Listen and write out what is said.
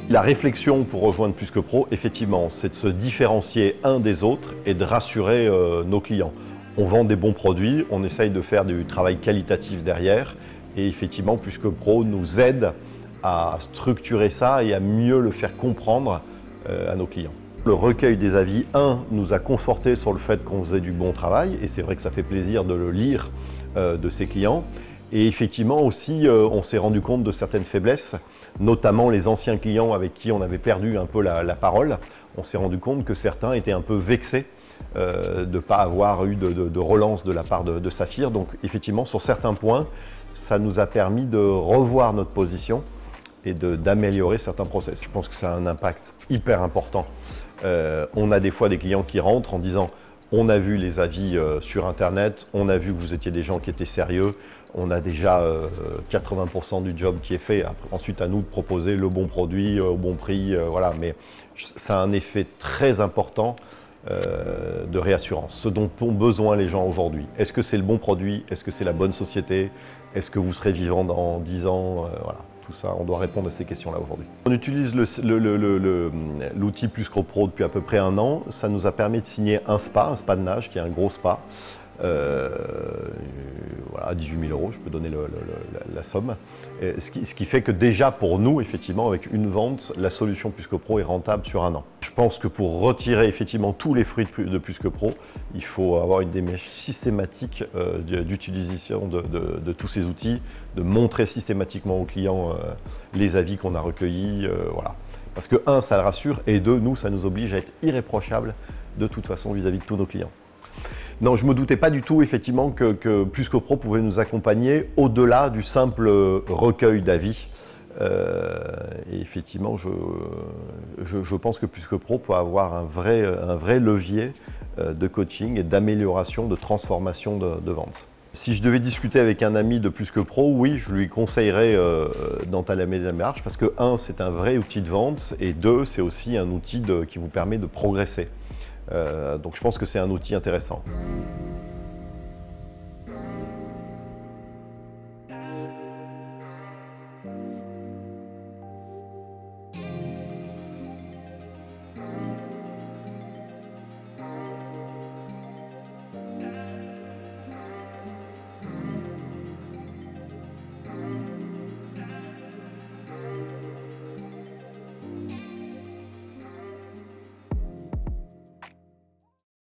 La réflexion pour rejoindre Plus que Pro, effectivement, c'est de se différencier un des autres et de rassurer nos clients. On vend des bons produits, on essaye de faire du travail qualitatif derrière et effectivement, Plus que Pro nous aide à structurer ça et à mieux le faire comprendre à nos clients. Le recueil des avis, nous a conforté sur le fait qu'on faisait du bon travail et c'est vrai que ça fait plaisir de le lire de ses clients. Et effectivement aussi, on s'est rendu compte de certaines faiblesses, notamment les anciens clients avec qui on avait perdu un peu la parole. On s'est rendu compte que certains étaient un peu vexés de ne pas avoir eu de relance de la part de Saphir. Donc effectivement, sur certains points, ça nous a permis de revoir notre position et d'améliorer certains process. Je pense que ça a un impact hyper important. On a des fois des clients qui rentrent en disant « on a vu les avis sur Internet, on a vu que vous étiez des gens qui étaient sérieux, on a déjà 80% du job qui est fait. Ensuite, à nous de proposer le bon produit au bon prix. Voilà. Mais ça a un effet très important de réassurance. Ce dont ont besoin les gens aujourd'hui. Est-ce que c'est le bon produit? Est-ce que c'est la bonne société? Est-ce que vous serez vivant dans 10 ans? Voilà. Tout ça, on doit répondre à ces questions-là aujourd'hui. On utilise l'outil Plus que Pro depuis à peu près 1 an. Ça nous a permis de signer un spa de nage, qui est un gros spa. Voilà, à 18 000 €, je peux donner la somme. Ce qui fait que déjà pour nous, effectivement, avec une vente, la solution Plus que Pro est rentable sur 1 an. Je pense que pour retirer effectivement tous les fruits de Plus que Pro, il faut avoir une démarche systématique d'utilisation de tous ces outils, de montrer systématiquement aux clients les avis qu'on a recueillis. Voilà. Parce que ça le rassure, et nous, ça nous oblige à être irréprochables de toute façon vis-à-vis de tous nos clients. Non, je ne me doutais pas du tout effectivement que Plus que Pro pouvait nous accompagner au-delà du simple recueil d'avis. Et effectivement, je pense que Plus que Pro peut avoir un vrai levier de coaching et d'amélioration, de transformation de vente. Si je devais discuter avec un ami de Plus que Pro, oui, je lui conseillerais d'entamer la démarche parce que c'est un vrai outil de vente et c'est aussi un outil qui vous permet de progresser. Donc je pense que c'est un outil intéressant.